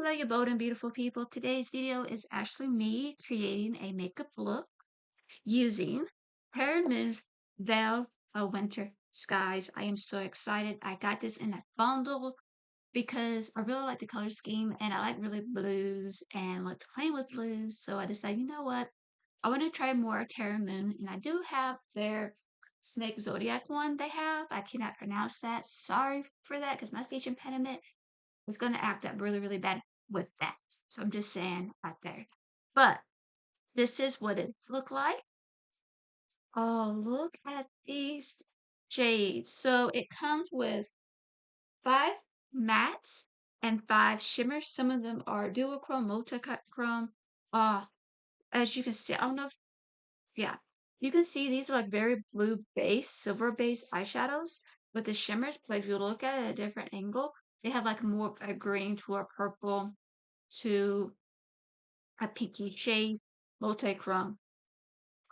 Hello, you bold and beautiful people. Today's video is actually me creating a makeup look using Terra's Veil of Winter Skies. I am so excited. I got this in a bundle because I really like the color scheme and I like really blues and like to play with blues. So I decided, you know what? I want to try more Terra Moon, and I do have their Snake Zodiac one they have. I cannot pronounce that. Sorry for that because my speech impediment is going to act up really, really bad with that. So I'm just saying right there. But this is what it look like. Oh, look at these shades. So it comes with 5 mattes and 5 shimmers. Some of them are duochrome, multichrome. As you can see, I don't know if, yeah, you can see these are like very blue base, silver base eyeshadows with the shimmers. But if you look at it at a different angle, they have like more of a green to a purple to a pinky shade, multi-chrome,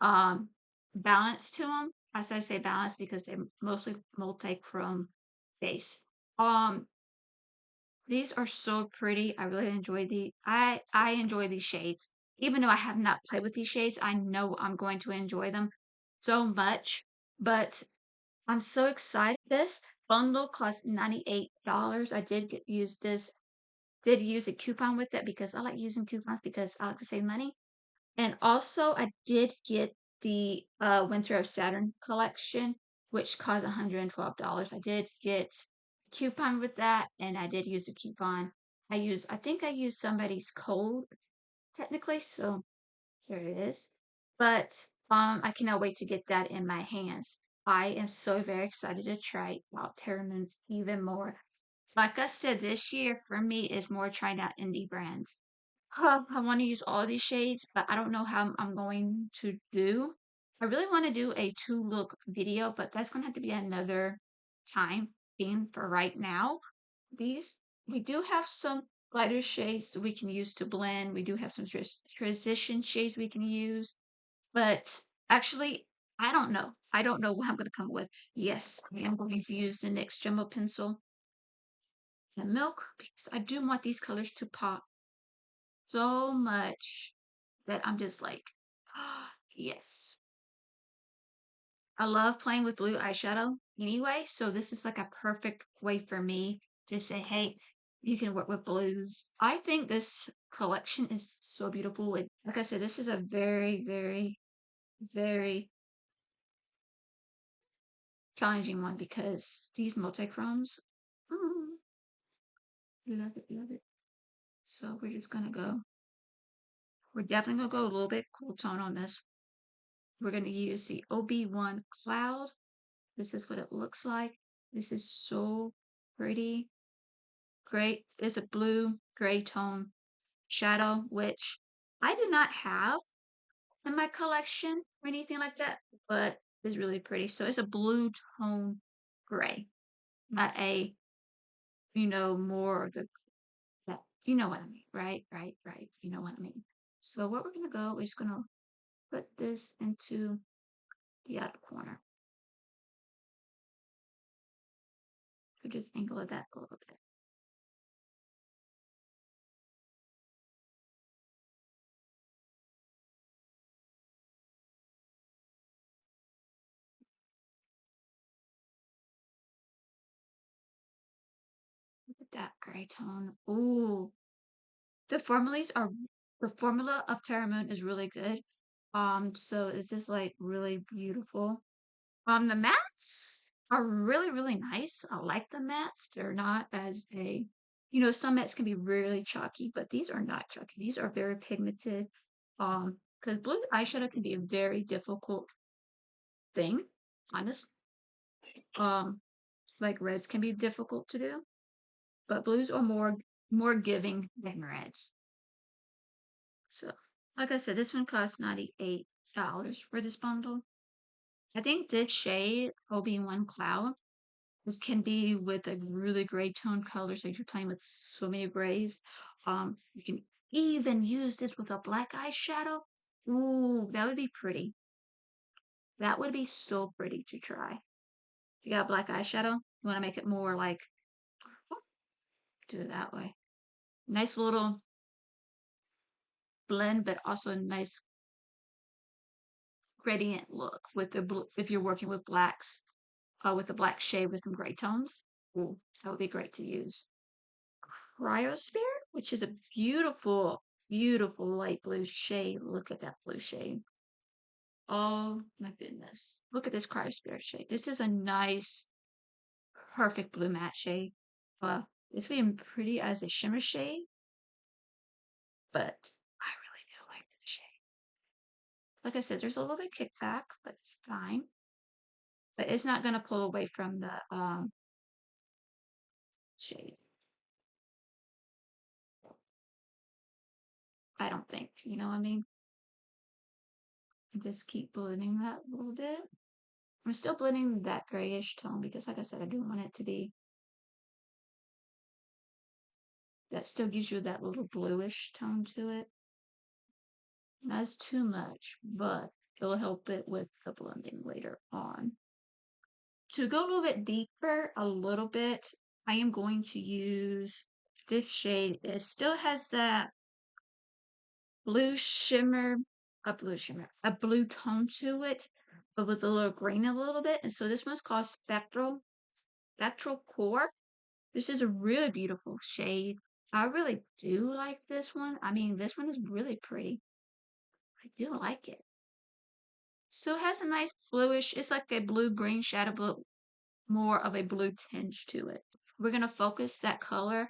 um, balance to them. As I say balance because they're mostly multi-chrome base. Um, these are so pretty. I really enjoy I enjoy these shades. Even though I have not played with these shades, I know I'm going to enjoy them so much. But I'm so excited. This bundle cost $98. I did use a coupon with it because I like using coupons because I like to save money. And also, I did get the Winter of Saturn collection, which cost $112. I did get a coupon with that, and I did use a coupon. I think I used somebody's code technically, so there it is. But I cannot wait to get that in my hands. I am so very excited to try out Terra Moons even more. Like I said, this year for me is more trying out indie brands. I want to use all these shades, but I don't know how I'm going to do. I really want to do a 2-look video, but that's going to have to be another time being for right now. These, we do have some lighter shades that we can use to blend. We do have some transition shades we can use, but actually, I don't know. I don't know what I'm going to come up with. Yes, I am going to use the NYX Jumbo Pencil and Milk because I do want these colors to pop so much that I'm just like, yes. I love playing with blue eyeshadow anyway, so this is like a perfect way for me to say, hey, you can work with blues. I think this collection is so beautiful. Like I said, this is a very, very, very challenging one because these multi-chromes, love it, love it. So we're just gonna go. We're definitely gonna go a little bit cool tone on this. We're gonna use the OB1 Cloud. This is what it looks like. This is so pretty. Great. It's a blue gray tone shadow, which I do not have in my collection or anything like that, but it's really pretty. So it's a blue tone gray, not a, more of the, that, you know what I mean, right? Right, right. You know what I mean. So what we're going to go is going to put this into the outer corner. So just angle it that a little bit. Look at that gray tone. Ooh, the formulas are the formula of Terra Moon is really good. So it's just like really beautiful. The mattes are really, really nice. I like the mattes. They're not as some mattes can be really chalky, but these are not chalky. These are very pigmented. Because blue eyeshadow can be a very difficult thing, honest. Like reds can be difficult to do, but blues are more giving than reds. So, like I said, this one costs $98 for this bundle. I think this shade, OB1 Cloud, this can be with a really gray tone color. So if you're playing with so many grays, you can even use this with a black eyeshadow. Ooh, that would be pretty. That would be so pretty to try. If you got black eyeshadow, you want to make it more like, do it that way. Nice little blend, but also a nice gradient look with the blue if you're working with blacks, with a black shade with some gray tones. Ooh, that would be great to use. Cryosphere, which is a beautiful, beautiful light blue shade. Look at that blue shade. Oh my goodness. Look at this Cryosphere shade. This is a nice, perfect blue matte shade. It's being pretty as a shimmer shade, but I really do like this shade. Like I said, there's a little bit kickback, but it's fine. But it's not going to pull away from the shade. I don't think, you know what I mean? Just keep blending that a little bit. I'm still blending that grayish tone because, like I said, I do want it to be, that still gives you that little bluish tone to it. Not as too much, but it'll help it with the blending later on. To go a little bit deeper, a little bit, I am going to use this shade. It still has that blue shimmer, a blue tone to it, but with a little green a little bit. And so this one's called Spectral Core. This is a really beautiful shade. I really do like this one. I mean, this one is really pretty. I do like it. So it has a nice bluish, it's like a blue-green shadow, but more of a blue tinge to it. We're going to focus that color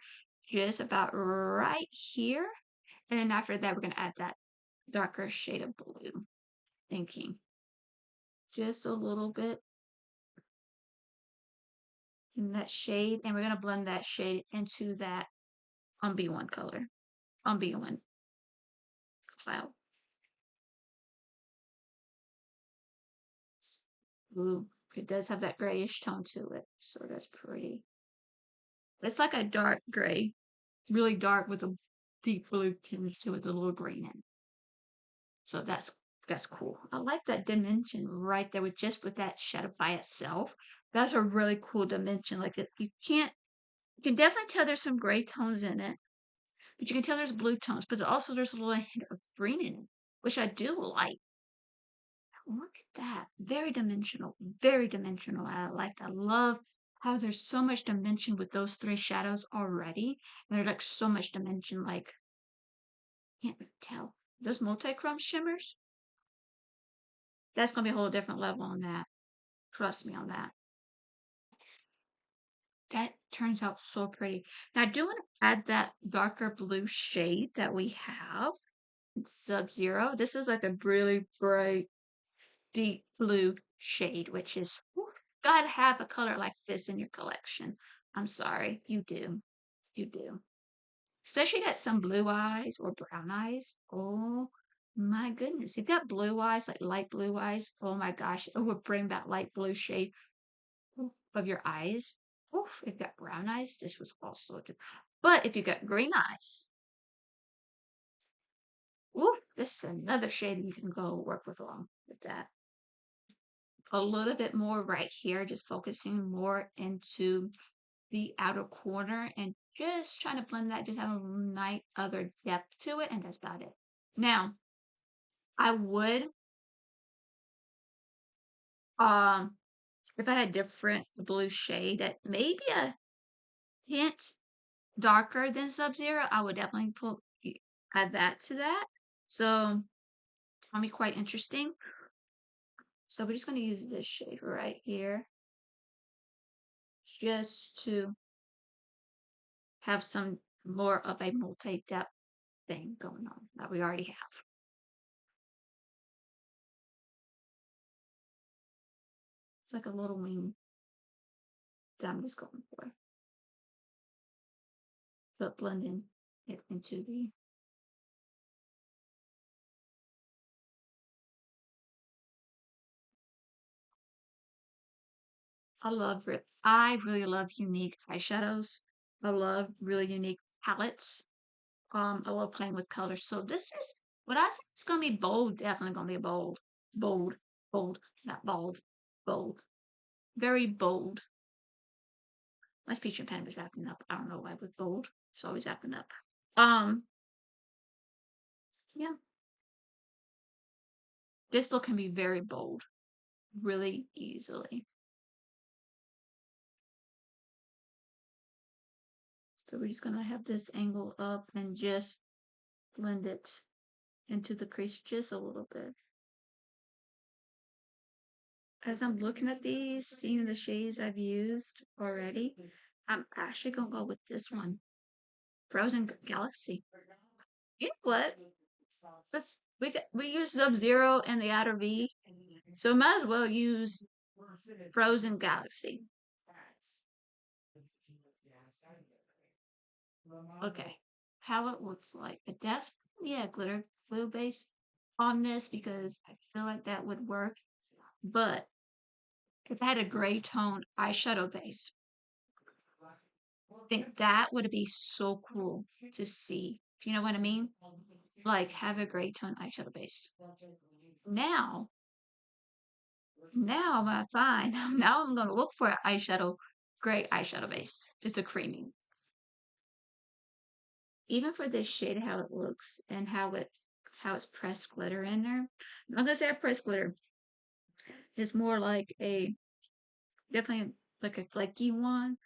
just about right here. And then after that, we're going to add that darker shade of blue. Thinking just a little bit in that shade. And we're going to blend that shade into that OB1 color, OB1 Cloud. Ooh, it does have that grayish tone to it. So that's pretty. It's like a dark gray, really dark with a deep blue tinge to it with a little green in it. So that's cool. I like that dimension right there with that shadow by itself. That's a really cool dimension. Like you can definitely tell there's some gray tones in it, but you can tell there's blue tones, but also there's a little hint of green in it, which I do like. Look at that. Very dimensional. Very dimensional. I like that. I love how there's so much dimension with those three shadows already. And there's like so much dimension, like can't really tell. Those multi-chrome shimmers, that's gonna be a whole different level on that. Trust me on that. That turns out so pretty. Now I do want to add that darker blue shade that we have. Subzero. This is like a really bright, deep blue shade, which is gotta have a color like this in your collection. I'm sorry, you do. You do. Especially got some blue eyes or brown eyes. Oh my goodness. You've got blue eyes, like light blue eyes. Oh my gosh. It would bring that light blue shade of your eyes. Oof, if you've got brown eyes, this was also good. But if you've got green eyes, oof, this is another shade you can go work with along with that. A little bit more right here, just focusing more into the outer corner and just trying to blend that, just have a nice other depth to it, and that's about it. Now, I would, um, if I had different blue shade that maybe a hint darker than Subzero, I would definitely add that to that. So, that'll be quite interesting. So we're just going to use this shade right here just to have some more of a multi-depth thing going on that we already have. It's like a little wing that I'm just going for. But blending it into the I really love unique eyeshadows. I love really unique palettes. I love playing with colors. So this is what I think is gonna be bold, definitely gonna be bold. Bold, bold, not bald, bold. Very bold. My speech impediment is acting up. I don't know why with bold. It's always acting up. Yeah, this look can be very bold really easily. So we're just gonna have this angle up and just blend it into the crease just a little bit. As I'm looking at these, seeing the shades I've used already, I'm actually gonna go with this one, Frozen Galaxy. You know what? We use Subzero and the outer V, so might as well use Frozen Galaxy. Okay, how it looks like. A depth, yeah, glitter glue base on this because I feel like that would work. But if I had a gray tone eyeshadow base, I think that would be so cool to see. If you know what I mean? Like have a gray tone eyeshadow base. Now, now I'm gonna find. Now I'm gonna look for an eyeshadow, gray eyeshadow base. It's a creamy. Even for this shade, how it looks and how it's pressed glitter in there. I'm not gonna say a pressed glitter. It's more like a definitely like a flaky one,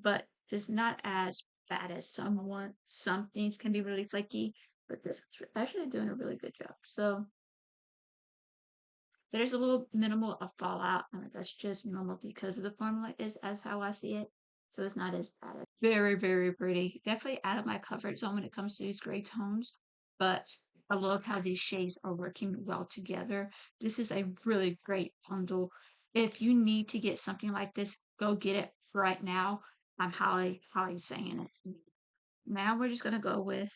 but it's not as bad as some things can be really flaky, but this is actually doing a really good job. So there's a little minimal of fallout, and that's just normal because of the formula is as how I see it. So it's not as bad. Very, very pretty. Definitely out of my comfort zone when it comes to these gray tones, but I love how these shades are working well together. This is a really great bundle. If you need to get something like this, go get it right now. I'm highly, highly saying it. Now we're just gonna go with.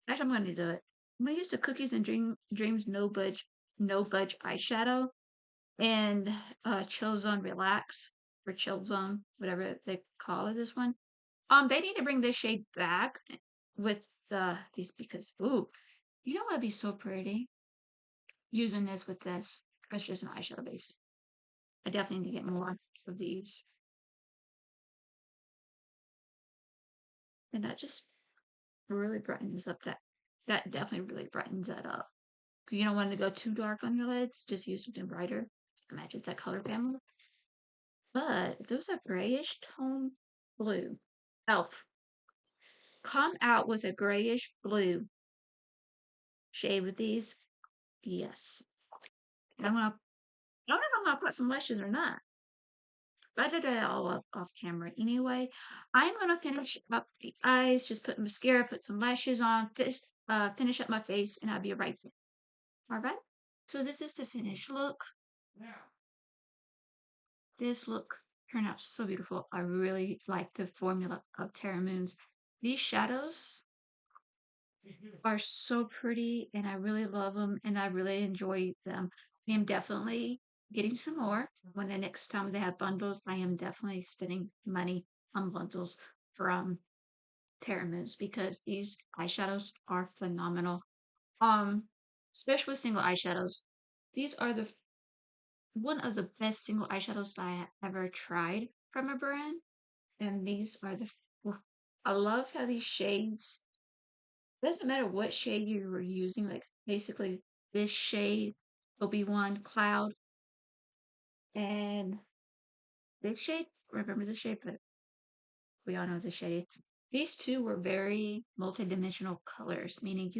Actually, I'm gonna do it. I'm gonna use the Cookies and Dreams No Budge eyeshadow and Chill Zone Relax or Chill Zone, whatever they call it. This one. They need to bring this shade back with these because ooh, you know what'd be so pretty? Using this with this. It's just an eyeshadow base. I definitely need to get more of these. And that just really brightens up that definitely really brightens that up. You don't want to go too dark on your lids, just use something brighter. It matches that color family. But if there's a grayish tone blue, Elf, come out with a grayish blue shade with these. Yes. And I'm gonna I don't know if I'm gonna put some lashes or not. But I did it all off camera anyway. I'm gonna finish up the eyes, just put mascara, put some lashes on, finish up my face, and I'll be right back. All right. So this is the finished look. This look turned out so beautiful. I really like the formula of Terra Moons. These shadows are so pretty, and I really love them, and I really enjoy them. I am definitely getting some more. When the next time they have bundles, I am definitely spending money on bundles from Terra Moons because these eyeshadows are phenomenal. Um, especially single eyeshadows. These are the one of the best single eyeshadows that I have ever tried from a brand, and these are the. I love how these shades doesn't matter what shade you were using, like basically this shade, OB1 Cloud, and this shade, remember this shade, but we all know this shade. These two were very multidimensional colors, meaning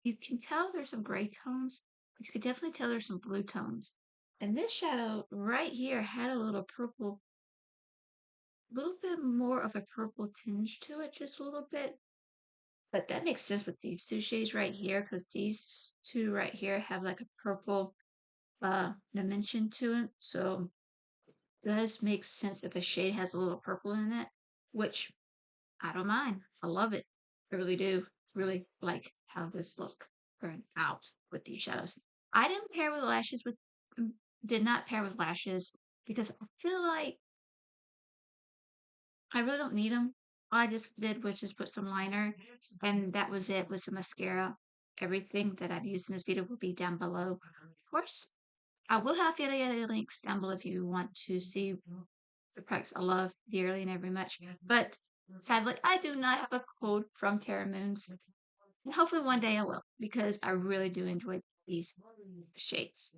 you can tell there's some gray tones, but you could definitely tell there's some blue tones. And this shadow right here had a little bit more of a purple tinge to it, just a little bit. But that makes sense with these two shades right here, because these two right here have like a purple dimension to it. So it does make sense if a shade has a little purple in it, which I don't mind. I love it. I really do. Really like how this look turned out with these shadows. I didn't pair with lashes did not pair with lashes because I feel like I really don't need them. All I just did was just put some liner, and that was it with some mascara. Everything that I've used in this video will be down below. Of course, I will have affiliate links down below if you want to see the products I love dearly and every much. But Sadly, I do not have a code from Terra Moons, and hopefully one day I will, because I really do enjoy these shades.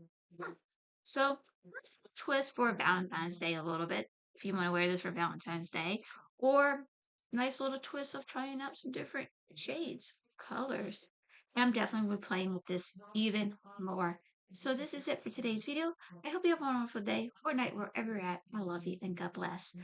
So let's twist for Valentine's Day a little bit, if you want to wear this for Valentine's Day, or nice little twist of trying out some different shades, colors. I'm definitely be playing with this even more. So this is it for today's video. I hope you have a wonderful day or night wherever you're at. I love you and God bless.